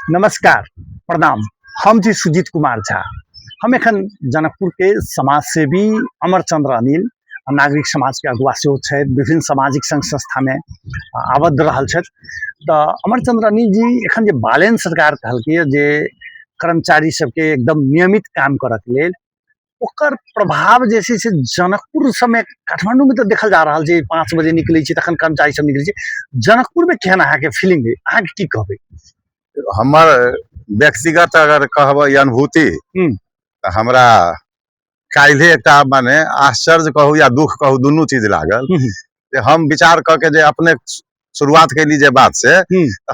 नमस्कार, प्रणाम। हम छी सुजीत कुमार झा। हम एखन जनकपुर के समाज सेवी अमरचंद्र अनिल नागरिक समाज के अगुवा सेहो छथि, विभिन्न सामाजिक संघ संस्था में आबद्ध रहल छथि। तऽ अमरचंद्र अनिल जी एखन जे बालेन सरकार कहलकै जे कर्मचारी सबके एकदम नियमित काम करऽ के लेल ओकर प्रभाव जे छै से जनकपुर समय काठमांडू में तऽ देखल जा रहल छै 5 बजे निकलै छै तखन कर्मचारी सब निकलै छै। जनकपुर में केहन अहाँके फीलिंग अइ, अहाँके की कहबै? हमर व्यक्तिगत अगर कहबै अनुभूति तऽ हमरा काल्हि एकटा माने आश्चर्य कहू या दुख कहू दुनू चीज लागल जे हम विचार कऽ के जे अपने शुरुआत कैली जे बात से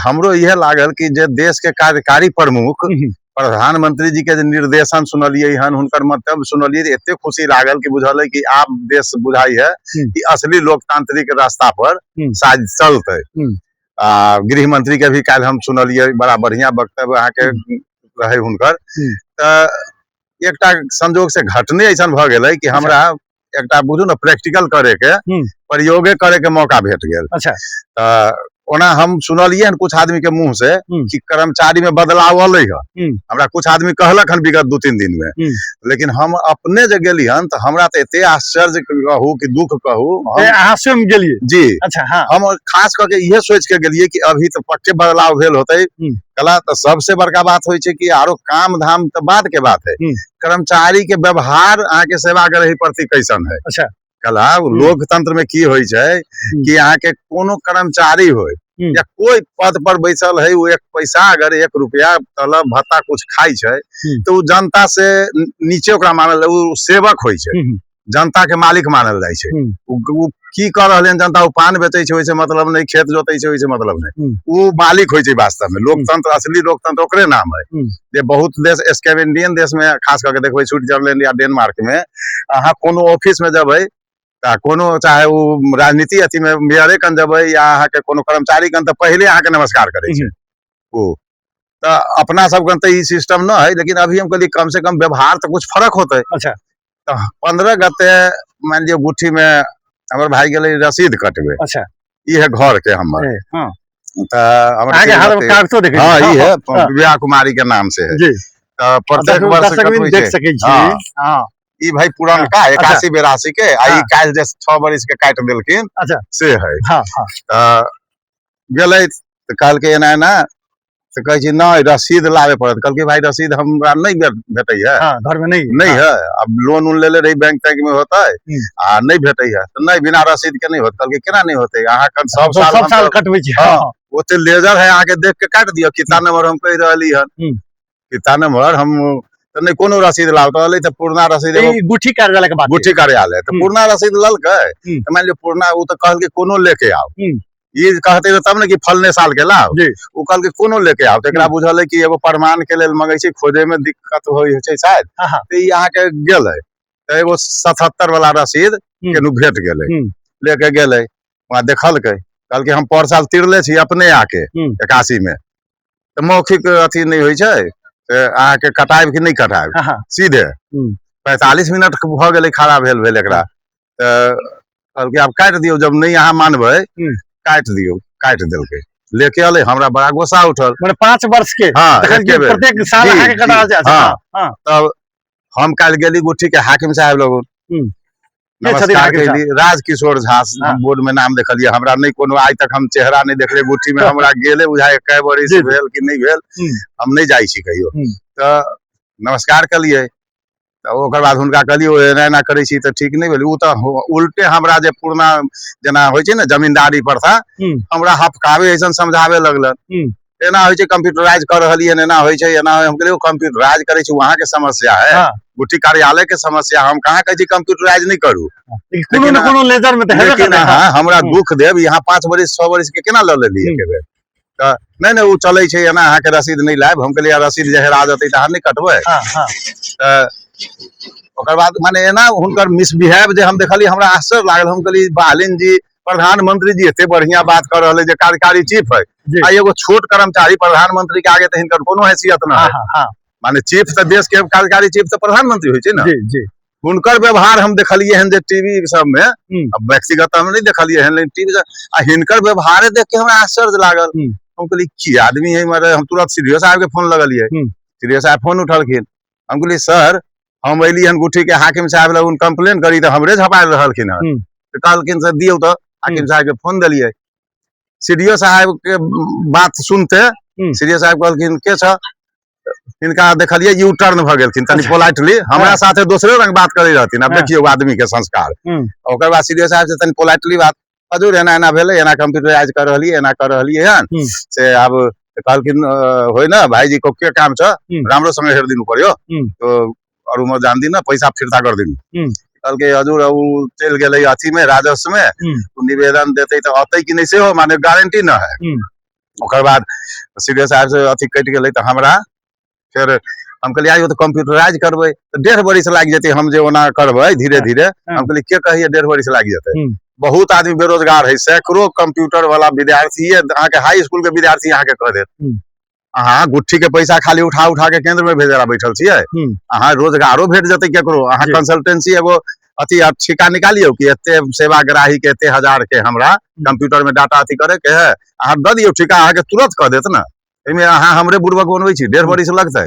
हमरो इहे लागल कि जे देश के कार्यकारी प्रमुख प्रधानमंत्री जी के जे निर्देशन सुनलियै हन, हुनकर मंतव्य सुनलियै, एते खुशी लागल कि बुझल कि आब देश बुझाई है कि असली लोकतांत्रिक रास्ता पर शायद चलते। गृह मंत्री के भी काल्हि हम सुनलियै, बड़ा बढ़िया वक्तव्य अहाँके रहे हुनकर। तऽ एकटा संजोग से घटने ऐसा भ गेलै कि हमरा एकटा बुझू ने प्रैक्टिकल करे के प्रयोगे करे के मौका भेट गेल। अच्छा। ओना हम सुनलियै हन कुछ आदमी के मुंह से कि कर्मचारी में बदलाव अलै है, हमरा कुछ आदमी कहलक हन विगत 2-3 दिन में, लेकिन हम अपने जे गेली हन तो हमरा तो एते आश्चर्य कहू कि दुख कहू अहाँ स्वयं गेलियै जी। अच्छा, हाँ। हम खास करके इहे सोच के गेलियै कि अभी तो पक्के बदलाव भेल होते कला। तो सबसे बड़का बात होय छै कि आरो काम धाम तो बाद के बात है, कर्मचारी के व्यवहार अहाँ के सेवा करे प्रति कैसन है। अच्छा। कला लोकतंत्र में की होय छै कि अहाँ के कोनो कर्मचारी होय या कोई पद पर बैसल है, वो 1 पैसा अगर 1 रुपया तलब भत्ता कुछ खाई छै तो उ जनता से नीचे ओकरा मानल, उ सेवक होय छै, जनता के मालिक मानल जाय छै। उ की कर रहले जनता, उ पान बेचे छै ओइसे मतलब नहीं, खेत जोतै छै ओइसे मतलब नहीं, उ मालिक होय छै वास्तव में। लोकतंत्र, असली लोकतंत्र ओकरे नाम है। जे बहुत देश स्कैंडिनेवियन देश में खास करके देखबै, स्विट्जरलैंड या डेनमार्क में अहाँ कोनो ऑफिस में जबै कोनो चाहे वो राजनीति अथी में मेयरे कन जबै या अहाँ के कोनो कर्मचारी कन तो पहले अहाँ के नमस्कार करे छै वो। तो अपना सब कन तो ई सिस्टम न है, लेकिन अभी हम कहली कम से कम व्यवहार तो कुछ फर्क होते। अच्छा। तो 15 गते मान लियो गुठी में हमर भाई गेले रसीद कटबे। अच्छा। ई है घर के हमर। हां। तो आगे हाल कागजो देखे। हां, ई है विवाह कुमारी के नाम से है जी। तो प्रत्येक वर्ष कटबै देख सकै छी। हां। ई भाई पुरानका 81-82 के आ ई काल जे 6 बरिस के काट देलखिन। अच्छा। से है। हां हां। गेलै तो कहल के एना एना तो कहे छी नहीं रसीद लावे पड़त। कहल के भाई रसीद हमरा नहीं भेटै है। हां, घर में नहीं है। अब लोन उन लेले रही बैंक तैंक में होता है आ नहीं भेटै है तो नहीं, बिना रसीद के नहीं होत। कहल के केना नहीं होते, अहाँ कन सब साल कटबै छी। हां, ओते लेजर है, आके देख के काट दियो। कितना नंबर हम कह रहली हन, कितना नंबर हम तो नहीं कोनो रसीद लाओ तो तो पुरना रसीद गुठी कार्यालय के बात, गुठी कार्यालय तो पुरना रसीद ललकै तो मान लियो पुरना उ तो कहल के कोनो लेके आओ। ये कहते तब ने कि फलने साल के लाओ, उ कहल के कोनो लेके आओ। तो एकरा बुझल है कि एगो प्रमाण के लेल मंगै छै, खोजे में दिक्कत होय छै शायद। तो ई अहाँ के गेलै तो एगो 77 वाला रसीद केनु भेट गेलै, लेके गेलै वहां देखलकै, कहल के हम पर साल तिरले छी अपने आके 81 में। तो मौखिक अथी नहीं होय छै, अहाँ के कटाइब कि नहीं कटाइब, सीधे 45 मिनट भ गेलै खड़ा भेल एकरा। कहल के आब काट दियो, जब नहीं अहाँ मानबै काट दियो। काट देलकै, लेके अलै, हमरा बड़ा गुस्सा उठल। माने 5 वर्ष के। हाँ, प्रत्येक साल अहाँ के कटा जाय छै। हां। तब हम काल गेली गुठी के हाकिम साहब लोग नमस्कार कैली, राजकिशोर झा बोर्ड में नाम देखलिए। हमरा नहीं कोनो आज तक हम चेहरा नहीं देखले गुठी में, हमरा गेले बुझाए कै बरिस भेल कि नहीं भेल, हम नहीं जाई छी कहियो। तो नमस्कार कलिए, तो ओकर बाद हुनका कहलियो एना एना करे छी तो ठीक नहीं भेल। उ तो उल्टे हमरा जे पुरना जना होय छै ने जमींदारी प्रथा, हमरा हफकावे ऐसन समझावे लगलन। एना होय छै कंप्यूटराइज कर रहलिए, एना होय छै, एना हम कहलियो कंप्यूटराइज करे छी वहां के समस्या है। गुठी कार्यालय के समस्या, हम कहाँ कहे छी कंप्यूटराइज नहीं करू, कोनो न कोनो लेजर में तो हेबे करे। हां, हमरा दुख देब यहाँ 5 बरिस 6 बरिस के केना ल लेलिए के बेर। तो नहीं नहीं उ चलै छै, एना अहाँ के रसीद नहीं लायब। हम कहलिए रसीद जे हेरा जतै त अहाँ नहीं कटबै। हां हां। ओकर बाद माने एना हुनकर मिसबिहेव जे हम देखली, हमरा आश्चर्य लागल। हम कहली बालिन जी, प्रधानमंत्री जी एते बढ़िया बात कर रहले जे कार्यकारी चीफ है, आ एगो छोट कर्मचारी प्रधानमंत्री के आगे तो हिनकर कोनो हैसियत न है। माने चीफ तो देश के कार्यकारी चीफ तो प्रधानमंत्री होय छै ना। जी जी। हुनकर व्यवहार हम देखलिए हन जे टीवी सब में, अब व्यक्तिगत हम नहीं देखलिए हन, लेकिन टीवी आ हिनकर व्यवहार देख के हमरा आश्चर्य लागल। हम कहली की आदमी है मारे, हम तुरंत सीडीओ साहब के फोन लगलिए। सीडीओ साहब फोन उठलखिन। हम कहली सर हम अली हन गुठी के हाकिम साहब लग कंप्लेन करी तो हमरे झपा रहलखिन हन। तो कहलखिन सर दियो तो हाकिम साहब के फोन दिलिए। सीडीओ साहब के बात सुनते सीडीओ साहब कहलखिन के छ, इनका देखलिए यू टर्न भ गेलखिन तनी पोलाइटली, हमरा साथे दूसरे रंग बात करे रहथिन। अब देखिए आदमी के संस्कार। ओकर बाद सीडीओ साहब से तनी पोलाइटली बात, हजूर एना एना भेले, एना कंप्यूटराइज कर रहलिए, एना कर रहलिए हन से अब कहलखिन होय ना भाई जी को के काम छ, रामरो संगे हेर दिनु पर्यो तो और उमर जान दी ना पैसा फिरता कर दिनु। कहलके हजूर उ चल गेले अथी में राजस्व में, निवेदन देते तो अतै कि नहीं से हो माने गारंटी न है। ओकर बाद सीडीओ साहब से अथी कट गेले तो हमरा फिर हम कहलिए आइयो तो कंप्यूटराइज करबे तो 1.5 बरिस लाग जेते, हम जे ओना करबे धीरे धीरे। हम कहलिए के कहिए 1.5 बरिस लाग जेते, बहुत आदमी बेरोजगार है, सैकड़ों कंप्यूटर वाला विद्यार्थी अहाँ के हाई स्कूल के विद्यार्थी अहाँ के कह देत अहाँ गुट्ठी के पैसा खाली उठा उठा के केंद्र में भेजेला बैठल छियै, अहाँ रोजगारो भेट जते केकरो, अहाँ कंसल्टेंसी एगो अथी ठिका निकालियो कि एते सेवाग्राही के एते हजार के हमरा कंप्यूटर में डाटा अथी करे के है, अहाँ द दियो ठिका, अहाँ के तुरंत कह देत ना। एमे अहाँ हमरे बुर्बक बनबै छी, 1.5 बरिस लगतै।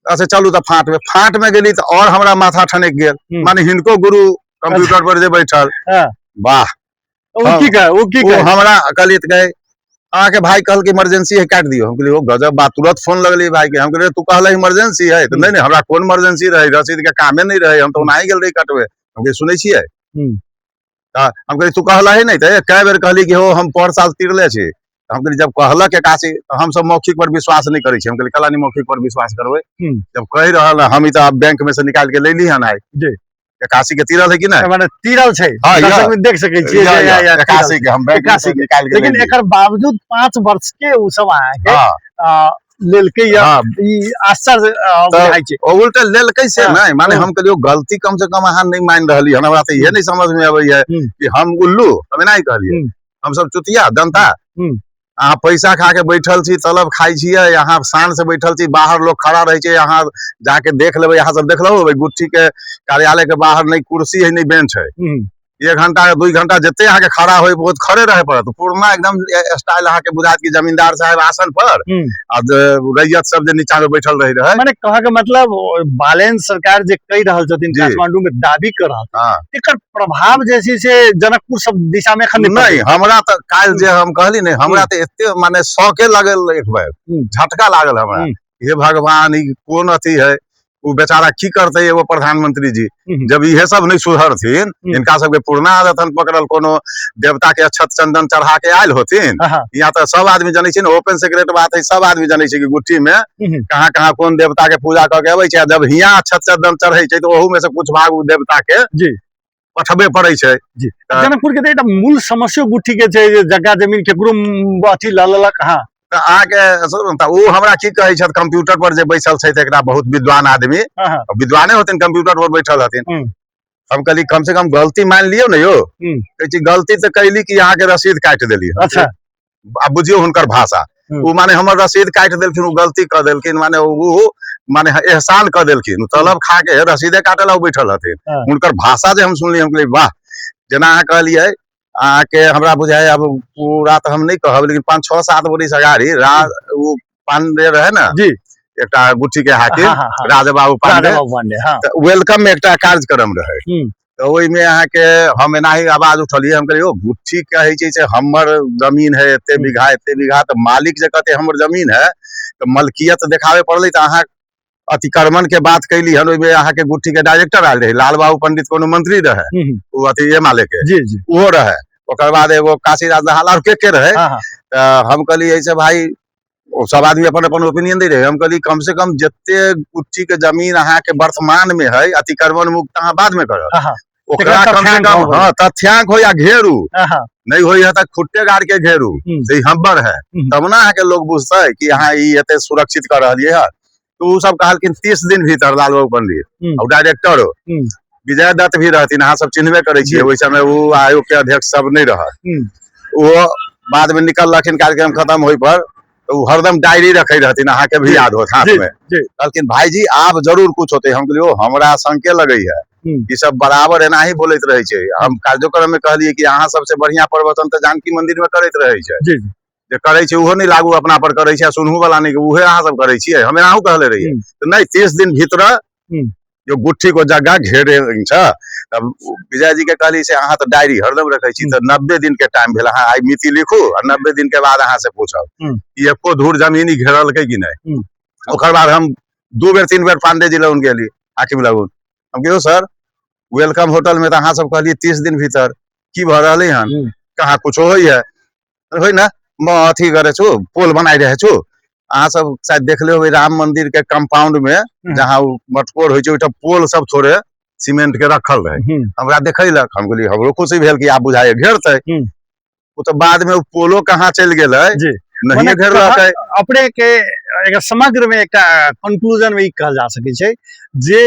अच्छा चलू तो फाट में गेली तो और हमरा माथा ठनक गेल, माने हिनको गुरु कंप्यूटर पर जे बैठल वाह वो हमरा कहलिए गए अहाँ के भाई कहल के इमरजेंसी है काट दियो। हम कहलिए ओ गजब बात, तुरंत फोन लगली भाई के। हम कहलिए तू कहले इमरजेंसी है तो नहीं हमरा कोन इमरजेंसी रहे, रसीद के कामे नहीं रहे, हम तो नहीं गेल रही कटवे। हम कहलिए सुनै छियै हम कहलिए तू कहला है नहीं तो कई बेर कहली कि हो हम पर साल तिरले छी। हम कहलिए जब कहलक एकासी तो हम सब मौखिक पर विश्वास नहीं करै छी। हम कहलिए कला नहीं मौखिक पर विश्वास करबै, जब कह रहल हम ई तो बैंक में से निकाल के ले ली हन आई एकासी के तीरल है कि नहीं, माने तीरल छै, दर्शक में देख सकै छियै एकासी के हम बैंक से निकाल के। लेकिन एकर बावजूद 5 वर्ष के उ सब आए के लेलकै या ई आश्चर्य बुझाइ छै। उल्टा लेलकै से नहीं, माने हम कहलियो गलती कम से कम अहाँ नहीं मान रहली हन, हमरा तो ये नहीं समझ में आबै है कि हम उल्लू हम नहीं कहलिए, हम सब चुतिया जनता। अहाँ पैसा खा के बैठल छी, तलब खाई छियै, यहाँ शान से बैठल छी, बाहर लोग खड़ा रहे छै, यहाँ जाके देख लेबै, यहाँ सब देख लो गुट्ठी के कार्यालय के बाहर नहीं कुर्सी है नहीं बेंच है, 1 घंटा 2 घंटा जितने यहाँ के खड़ा हो बहुत खड़े रहे पड़त, पूर्ण एकदम स्टाइल अहाँ के बुझात की जमींदार साहब आसन पर रैयत सब जे नीचा में बैठल रहे। माने कहा के मतलब बालेन सरकार जे कह रहल छथिन काठमांडू में दाबी कर रहल एकर प्रभाव जैसे से जनकपुर सब दिशा में एखन नहीं। हमरा तो काल जे हम कहली नहीं, हमरा तो एते माने शौके लागल, एक बार झटका लागल हमरा, हे भगवान ई कोन अथी है, वो बेचारा की करते एगो प्रधानमंत्री जी जब ये सब नहीं सुधरथिन, इनका सबके पुरना आदतन पकड़ल कोनो देवता के अक्षत चंदन चढ़ा के आयल होथिन। यहाँ तो सब आदमी जाने छी, ओपन सीक्रेट बात है, सब आदमी जाने छी कि गुट्ठी में कहाँ कहाँ कौन देवता के पूजा करके अबै छै, जब हियाँ अक्षत चंदन चढ़े छै तो ओहू में से कुछ भाग देवता के पठबे पड़े छै। जनकपुर के तो मूल समस्या गुट्ठी के छै, जगह जमीन केकरो अथी ललक आगे वो हमरा की कहे छै, कंप्यूटर पर जे बैठल छै एकरा बहुत विद्वान आदमी, विद्वाने होथिन कंप्यूटर पर बैठल हथिन। हम कहली कम से कम गलती मान लियो ना यो, गलती तो कैली कि यहाँ के रसीद काट देली। अच्छा अब बुझियो हुनकर भाषा, वो माने हमर रसीद काट देलखिन, वो गलती कर देलखिन, माने वो माने एहसान कर देलखिन, तलब खा के रसीदे काटे ला बैठल हथिन। हुनकर भाषा जे हम सुनली, हम कहली वाह, जना अहाँ कहलिए आके हमरा बुझाए, अब पूरा तो हम नहीं कहब, लेकिन 5-6-7 बरिस अगाड़ी वो पांडे रहे ना जी, एकटा गुट्ठी के हाकिम राजबाबू पांडे, वेलकम में एकटा कार्यक्रम रहे, तो ओई में अहाँ के हम एनाही आवाज उठलिए। हम कहलिए ओ गुट्ठी कहे छै से हमर जमीन है एते बीघा, तो मालिक जे कहते हमर जमीन है तो मलकियत देखावे पड़ले, तो अहाँ अतिक्रमण के बात कैली हन, ओई में अहाँ के गुट्ठी के डायरेक्टर आयल रहे, लाल बाबू पंडित कोनो मंत्री रहे, वो अथी ये माले के जी जी वो रहे, ओकर बाद एगो काशीराज दहाल और के रहे। हम कहली ऐसे भाई सब आदमी अपन अपन ओपिनियन दे रहे, हम कहली कम से कम जितने गुट्ठी के जमीन अहाँ के वर्तमान में है अतिक्रमण मुक्त अहाँ बाद में करब, ओकरा कम से कम तथ्यांक हो या घेरू, नहीं हो या खुट्टे गाड़ के घेरू से हब्बर है, तब ना अहाँ के लोग बुझते कि यहाँ ये सुरक्षित कर रही है। तो वो सब कहलखिन 30 दिन भीतर लाल बाबू पंडित और डायरेक्टर विजय दत्त भी रहथिन, अहाँ सब चिन्हबे करे छियै, ओहि समय वो आयोग के अध्यक्ष सब नहीं रहा, वो बाद में निकल रखिन कार्यक्रम खत्म होई पर, तो हरदम डायरी रखे रहथिन, अहाँ के भी याद होत हाथ में, कहलखिन भाई जी आप जरूर कुछ होते। हम कहलिए हमरा संके लगे है, ये सब बराबर एना ही बोलत रहे छै। हम कार्यक्रम में कहलिए कि अहाँ सबसे बढ़िया प्रवचन तो जानकी मंदिर में करत रहे छै, जे करे छै उहो नहीं लागू अपना पर करे छै, सुनहु वाला नहीं उहे अहाँ सब करे छियै, हमें अहूँ कहले रहिए तो नहीं 30 दिन भीतर जो गुट्ठी को जगह घेरे छ। तब विजय जी के कहली से अहाँ तो डायरी हरदम रखे छी, तो 90 दिन के टाइम भेल, अहाँ आई मिति लिखू और 90 दिन के बाद अहाँ से पूछब कि एको धूर जमीन घेरल के कि नहीं। ओकर बाद हम 2 बेर 3 बेर पांडे जी लगन गेली, हाकिम लगन, हम कहियो सर वेलकम होटल में तो अहाँ सब कहलिए 30 दिन भीतर की भ रहले हन, कहाँ कुछो होई है होई ना, म अथी करे छु पोल बनाई रहे छु। अहाँ सब शायद देखले होबे राम मंदिर के कंपाउंड में जहाँ मटकोर होय छै ओइटा पोल सब थोड़े सीमेंट के रखल रहे, हमरा देखैलक, हम कहली हमरो खुशी भेल कि आब बुझाए घेरतै। वो तो बाद में पोलो कहाँ चल गेलै नहीं घेरलकै। अपने के एकर समग्र में एक कंक्लूजन में ई कहल जा सकै छै जे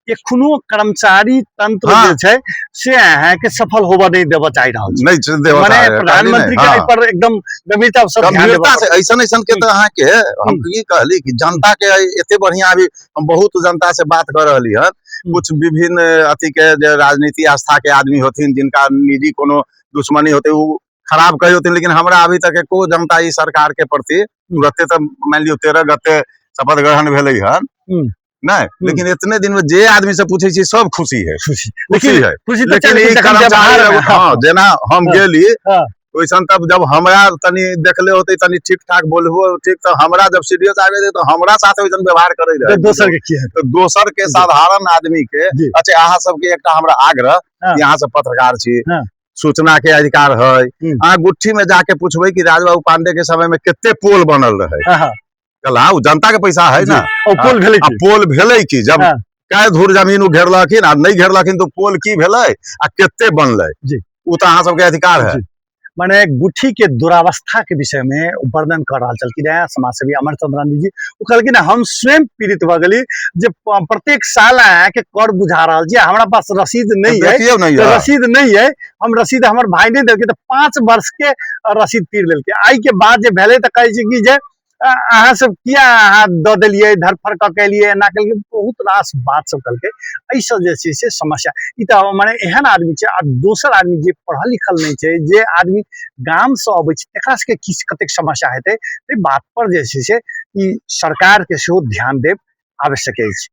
एखनो कर्मचारी तंत्र जे छै से अहाँ के सफल होबा नहीं देबा चाहि रहल छै, नहीं देबा माने प्रधानमंत्री के एहि पर एकदम गंभीरता से ध्यान देबा से ऐसन ऐसन के तो अहाँ के हम की कहली कि जनता के एते बढ़िया अभी हम बहुत जनता से बात कर रहली हन, कुछ विभिन्न अथी के जे राजनीति आस्था के आदमी होथिन जिनका निजी कोनो दुश्मनी होते वो खराब कही होती, लेकिन हमरा अभी तक एको जनता ई सरकार के प्रति तुरते तो मान लियो 13 गते शपथ ग्रहण भेले हन नहीं, लेकिन इतने दिन में जे आदमी से पूछे छी सब खुशी है, खुशी है। लेकिन ई कर्मचारी हां जेना हम गेली वैसन तब जब हमरा तनी देखले होते तनी ठीक ठाक बोलबो ठीक, तो हमरा जब सीडीएस आवे दे तो हमरा साथ वैसन व्यवहार करे रहे, दोसर के की है तो दोसर के साधारण आदमी के अच्छा अहाँ सब के एकटा हमरा आग्रह कि अहाँ सब पत्रकार छी, सूचना के अधिकार है, अहाँ गुट्ठी में जाके पूछबे कि राजबाबू पांडे के समय में कितने पोल बनल रहे, कला जनता के पैसा है ना, पोल भेलै कि जब कै धूर जमीन घेरलखिन आ नहीं घेरलखिन तो पोल की भेलै आ केते बनलै, उ तो अहाँ सबके अधिकार है। माने गुट्ठी के दुरावस्था के विषय में वर्णन कर रहा चलती रहे समाजसेवी अमरचंद्र रानी जी, वो कहलखिन हम स्वयं पीड़ित भ गेली जे प्रत्येक साल आके के कर बुझा रहा जी, हमारा पास रसीद नहीं है, तो रसीद नहीं है, हम रसीद हमर भाई नहीं देलके, तो 5 वर्ष के रसीद पीर लेलके, आई के बाद जे भेले त कहै छै कि जे अहाँ सब किया अहाँ द देलिए धरफड़ क के लिए ना के बहुत रास बात सब कलके, ऐसे जे छै से समस्या ई त माने एहन आदमी छै आ दोसर आदमी जे पढ़ल लिखल नहीं छै, जे आदमी गाम से अबै छै एकरा सबके किस कतेक समस्या हेतै, बात पर जे छै से ई सरकार के सेहो ध्यान देब आवश्यक अछि।